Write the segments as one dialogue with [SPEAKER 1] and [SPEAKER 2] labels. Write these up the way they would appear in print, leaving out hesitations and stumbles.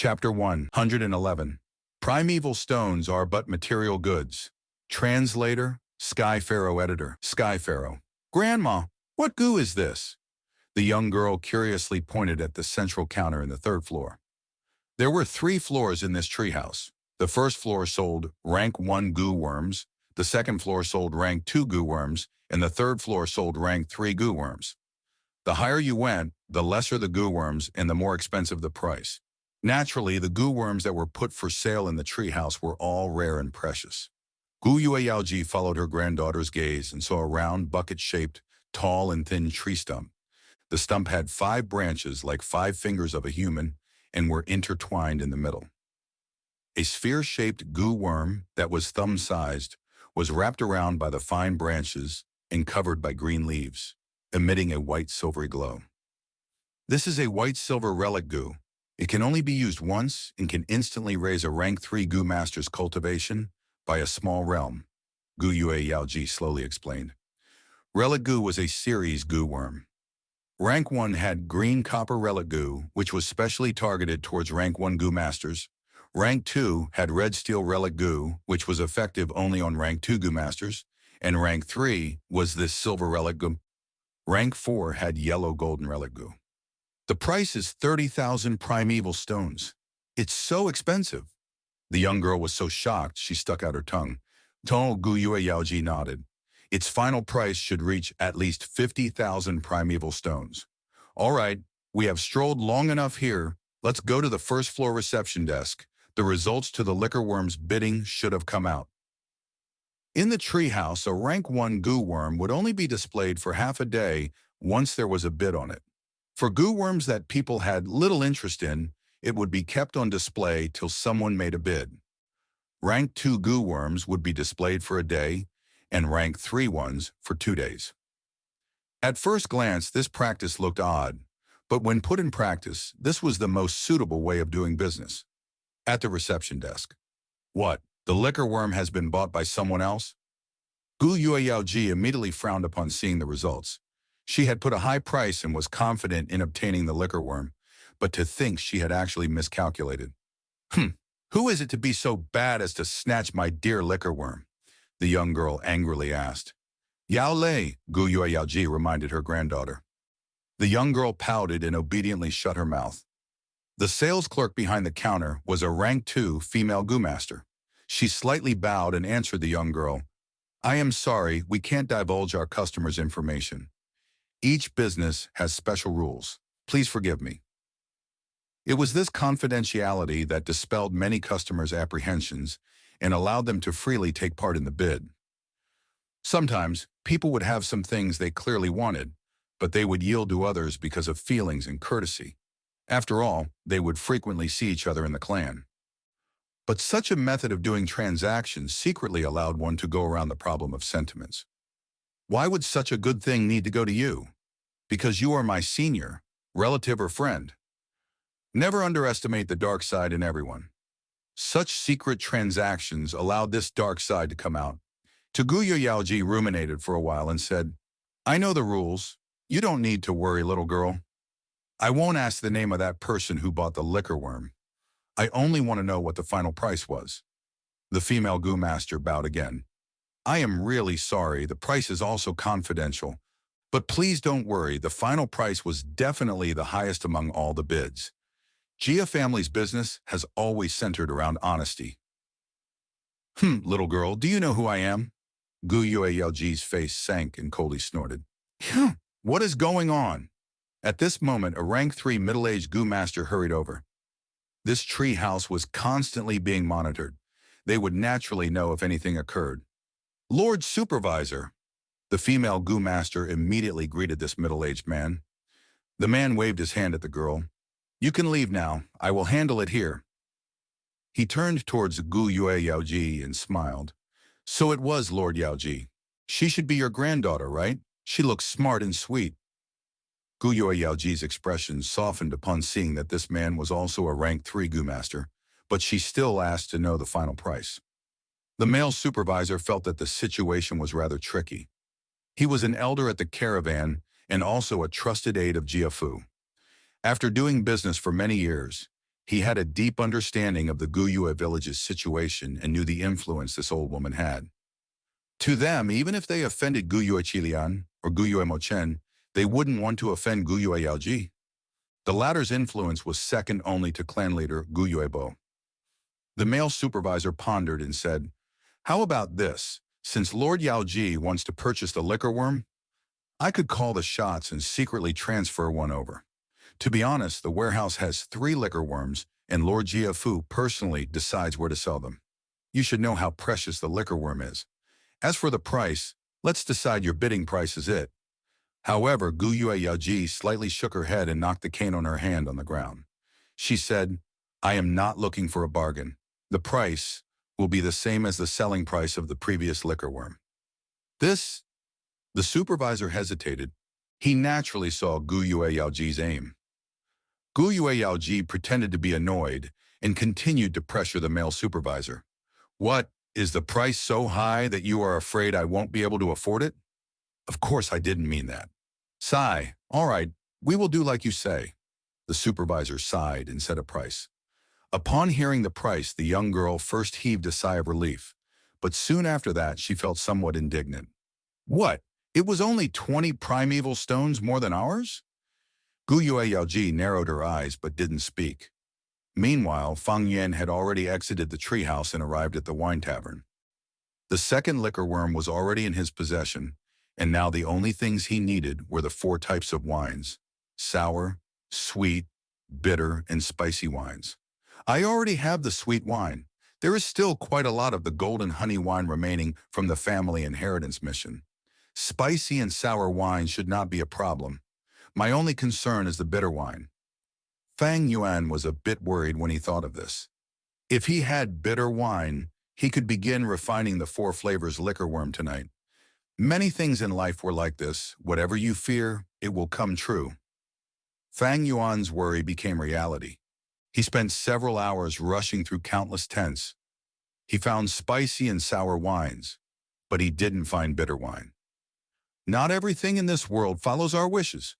[SPEAKER 1] Chapter 111. Primeval stones are but material goods. Translator, Sky Pharaoh Editor. Sky Pharaoh. Grandma, what goo is this? The young girl curiously pointed at the central counter in the third floor. There were 3 floors in this treehouse. The first floor sold rank 1 goo worms, the second floor sold rank 2 goo worms, and the third floor sold rank 3 goo worms. The higher you went, the lesser the goo worms and the more expensive the price. Naturally, the goo worms that were put for sale in the treehouse were all rare and precious. Gu Yueyaoji followed her granddaughter's gaze and saw a round, bucket-shaped, tall and thin tree stump. The stump had 5 branches like 5 fingers of a human and were intertwined in the middle. A sphere-shaped goo worm that was thumb-sized was wrapped around by the fine branches and covered by green leaves, emitting a white silvery glow. This is a white-silver relic goo. It can only be used once and can instantly raise a rank 3 goo master's cultivation by a small realm, Gu Yueyaoji slowly explained. Relic goo was a series goo worm. Rank 1 had green copper relic goo, which was specially targeted towards rank 1 goo masters. Rank 2 had red steel relic goo, which was effective only on rank 2 goo masters, and rank 3 was this silver relic goo. Rank 4 had yellow golden relic goo. The price is 30,000 primeval stones. It's so expensive. The young girl was so shocked she stuck out her tongue. Gu Yueyaoji nodded. Its final price should reach at least 50,000 primeval stones. All right, we have strolled long enough here. Let's go to the first floor reception desk. The results to the liquor worm's bidding should have come out. In the treehouse, a rank 1 goo worm would only be displayed for half a day once there was a bid on it. For goo worms that people had little interest in, it would be kept on display till someone made a bid. Rank 2 goo worms would be displayed for a day, and rank 3 ones for 2 days. At first glance, this practice looked odd, but when put in practice, this was the most suitable way of doing business. At the reception desk. What, the liquor worm has been bought by someone else? Gu Yueyaoji immediately frowned upon seeing the results. She had put a high price and was confident in obtaining the liquor worm, but to think she had actually miscalculated. Who is it to be so bad as to snatch my dear liquor worm? The young girl angrily asked. Yao Lei, Gu Yueyaoji reminded her granddaughter. The young girl pouted and obediently shut her mouth. The sales clerk behind the counter was a rank 2 female goo master. She slightly bowed and answered the young girl. I am sorry, we can't divulge our customers' information. Each business has special rules. Please forgive me. It was this confidentiality that dispelled many customers' apprehensions and allowed them to freely take part in the bid. Sometimes, people would have some things they clearly wanted, but they would yield to others because of feelings and courtesy. After all, they would frequently see each other in the clan. But such a method of doing transactions secretly allowed one to go around the problem of sentiments. Why would such a good thing need to go to you? Because you are my senior, relative or friend. Never underestimate the dark side in everyone. Such secret transactions allowed this dark side to come out. Gu Yueyaoji ruminated for a while and said, I know the rules. You don't need to worry, little girl. I won't ask the name of that person who bought the liquor worm. I only want to know what the final price was. The female goo master bowed again. I am really sorry, the price is also confidential. But please don't worry, the final price was definitely the highest among all the bids. Jia family's business has always centered around honesty. Little girl, do you know who I am? Gu Yueyaoji's face sank and coldly snorted. What is going on? At this moment, a rank 3 middle-aged goo master hurried over. This tree house was constantly being monitored. They would naturally know if anything occurred. Lord Supervisor. The female goo master immediately greeted this middle-aged man. The man waved his hand at the girl. You can leave now. I will handle it here. He turned towards Gu Yueyaoji and smiled. So it was Lord Yaoji. She should be your granddaughter, right? She looks smart and sweet. Gu Yueyaoji's expression softened upon seeing that this man was also a rank 3 goo master, but she still asked to know the final price. The male supervisor felt that the situation was rather tricky. He was an elder at the caravan and also a trusted aide of Jiafu. After doing business for many years, He had a deep understanding of the Guyue village's situation and knew the influence this old woman had. To them, even if they offended Guyue Chilian or Guyue Mochen, they wouldn't want to offend Guyue Yaoji. The latter's influence was second only to clan leader Guyue Bo. The male supervisor pondered and said, "How about this? Since Lord Yaoji wants to purchase the liquor worm, I could call the shots and secretly transfer one over. To be honest, the warehouse has 3 liquor worms, and Lord Jiafu personally decides where to sell them. You should know how precious the liquor worm is. As for the price, let's decide your bidding price is it." However, Guyue Yaoji slightly shook her head and knocked the cane on her hand on the ground. She said, "I am not looking for a bargain. The price will be the same as the selling price of the previous liquor worm." This, the supervisor hesitated. He naturally saw Guyue Yaoji's aim. Guyue Yaoji pretended to be annoyed and continued to pressure the male supervisor. "What, is the price so high that you are afraid I won't be able to afford it?" "Of course I didn't mean that." "Sigh, all right, we will do like you say." The supervisor sighed and set a price. Upon hearing the price, the young girl first heaved a sigh of relief, but soon after that she felt somewhat indignant. "What? It was only 20 primeval stones more than ours?" Guyue Yaoji narrowed her eyes but didn't speak. Meanwhile, Fang Yan had already exited the treehouse and arrived at the wine tavern. The second liquor worm was already in his possession, and now the only things he needed were the 4 types of wines: sour, sweet, bitter, and spicy wines. "I already have the sweet wine. There is still quite a lot of the golden honey wine remaining from the family inheritance mission. Spicy and sour wine should not be a problem. My only concern is the bitter wine." Fang Yuan was a bit worried when he thought of this. If he had bitter wine, he could begin refining the 4 flavors liquor worm tonight. Many things in life were like this. Whatever you fear, it will come true. Fang Yuan's worry became reality. He spent several hours rushing through countless tents. He found spicy and sour wines, but he didn't find bitter wine. Not everything in this world follows our wishes.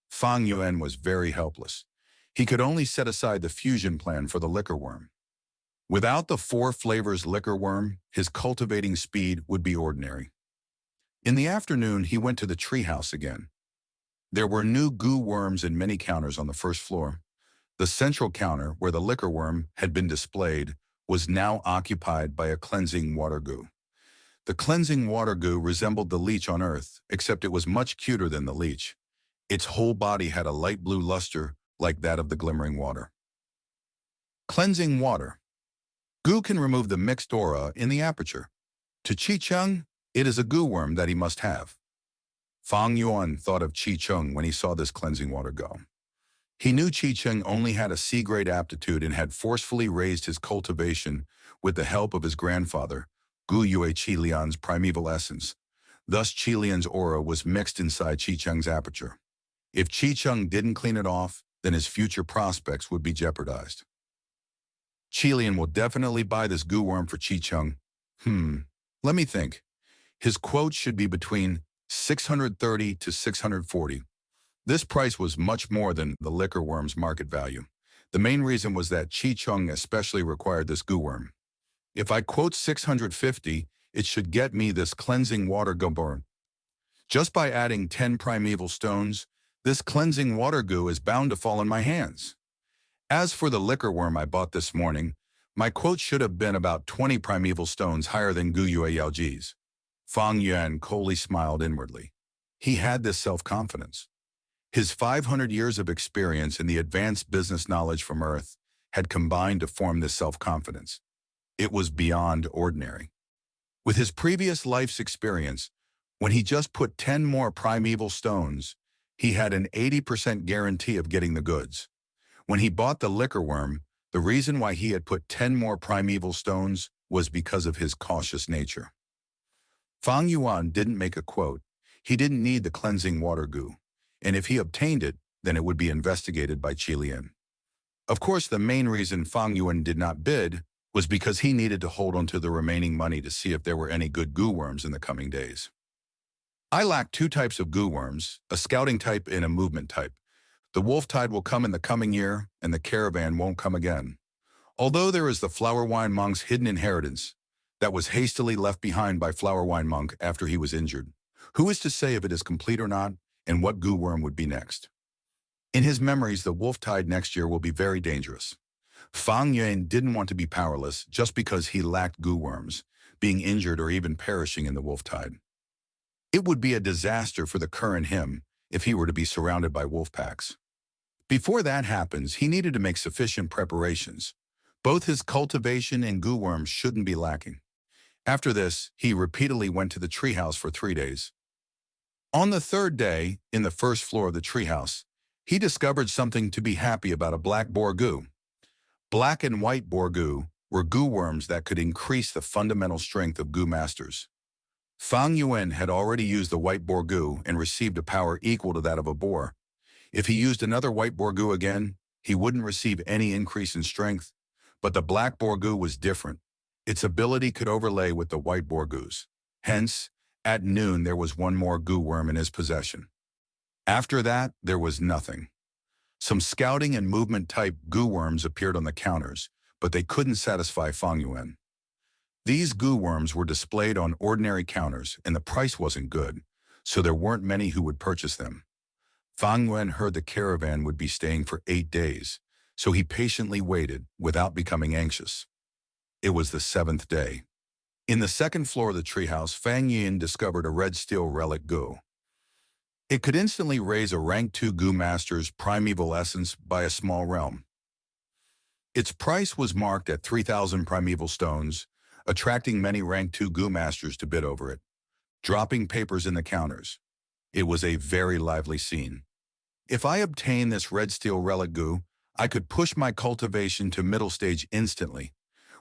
[SPEAKER 1] Fang Yuan was very helpless. He could only set aside the fusion plan for the liquor worm. Without the 4 flavors liquor worm, his cultivating speed would be ordinary. In the afternoon, he went to the treehouse again. There were new goo worms in many counters on the first floor. The central counter, where the liquor worm had been displayed, was now occupied by a cleansing water goo. The cleansing water goo resembled the leech on Earth, except it was much cuter than the leech. Its whole body had a light blue luster like that of the glimmering water. Cleansing water. Goo can remove the mixed aura in the aperture. To Chi-Chung, it is a goo worm that he must have. Fang Yuan thought of Chi-Chung when he saw this cleansing water go. He knew Chi-Chung only had a C-grade aptitude and had forcefully raised his cultivation with the help of his grandfather, Guyue Qilian's primeval essence. Thus, Qilian's aura was mixed inside Chi-Chung's aperture. If Chi-Chung didn't clean it off, then his future prospects would be jeopardized. Qilian will definitely buy this goo worm for Chi-Chung. Let me think. His quote should be between 630 to 640. This price was much more than the liquor worm's market value. The main reason was that Chi-Chung especially required this goo worm. If I quote 650, it should get me this cleansing water goo. Just by adding 10 primeval stones, this cleansing water goo is bound to fall in my hands. As for the liquor worm I bought this morning, my quote should have been about 20 primeval stones higher than Guyue Yaoji's. Fang Yuan coldly smiled inwardly. He had this self-confidence. His 500 years of experience and the advanced business knowledge from Earth had combined to form this self-confidence. It was beyond ordinary. With his previous life's experience, when he just put 10 more primeval stones, he had an 80% guarantee of getting the goods. When he bought the liquor worm, the reason why he had put 10 more primeval stones was because of his cautious nature. Fang Yuan didn't make a quote. He didn't need the cleansing water goo, and if he obtained it, then it would be investigated by Qilian. Of course, the main reason Fang Yuan did not bid was because he needed to hold onto the remaining money to see if there were any good goo worms in the coming days. I lack 2 types of goo worms, a scouting type and a movement type. The wolf tide will come in the coming year, and the caravan won't come again. Although there is the flower wine monk's hidden inheritance that was hastily left behind by flower wine monk after he was injured. Who is to say if it is complete or not, and what goo worm would be next? In his memories, the wolf tide next year will be very dangerous. Fang Yuan didn't want to be powerless just because he lacked goo worms, being injured or even perishing in the wolf tide. It would be a disaster for the current him if he were to be surrounded by wolf packs. Before that happens, he needed to make sufficient preparations. Both his cultivation and goo worms shouldn't be lacking. After this, he repeatedly went to the treehouse for 3 days. On the third day, in the first floor of the treehouse, he discovered something to be happy about: a black boar goo. Black and white boar goo were goo worms that could increase the fundamental strength of goo masters. Fang Yuan had already used the white boar goo and received a power equal to that of a boar. If he used another white boar goo again, he wouldn't receive any increase in strength, but the black boar goo was different. Its ability could overlay with the white boar goos. Hence, at noon there was one more goo worm in his possession. After that, there was nothing. Some scouting and movement type goo worms appeared on the counters, but they couldn't satisfy Fang Yuan. These goo worms were displayed on ordinary counters, and the price wasn't good, so there weren't many who would purchase them. Fang Yuan heard the caravan would be staying for 8 days, so he patiently waited without becoming anxious. It was the 7th day. In the second floor of the treehouse, Fang Yuan discovered a red steel relic goo. It could instantly raise a rank 2 goo master's primeval essence by a small realm. Its price was marked at 3,000 primeval stones, attracting many rank 2 goo masters to bid over it, dropping papers in the counters. It was a very lively scene. If I obtain this red steel relic goo, I could push my cultivation to middle stage instantly.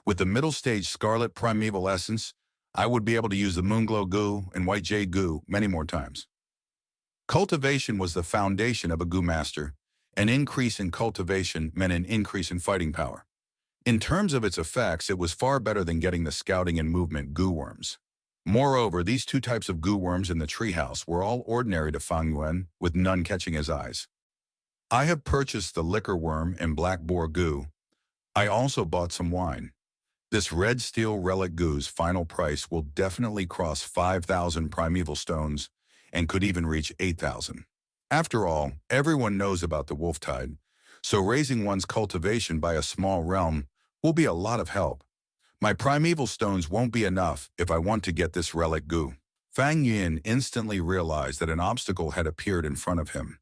[SPEAKER 1] With the middle stage scarlet primeval essence, I would be able to use the moonglow goo and white jade goo many more times. Cultivation was the foundation of a goo master. An increase in cultivation meant an increase in fighting power. In terms of its effects, it was far better than getting the scouting and movement goo worms. Moreover, these 2 types of goo worms in the treehouse were all ordinary to Fang Yuan, with none catching his eyes. I have purchased the liquor worm and black boar goo. I also bought some wine. This red steel relic goo's final price will definitely cross 5,000 primeval stones and could even reach 8,000. After all, everyone knows about the wolf tide, so raising one's cultivation by a small realm will be a lot of help. My primeval stones won't be enough if I want to get this relic goo. Fang Yuan instantly realized that an obstacle had appeared in front of him.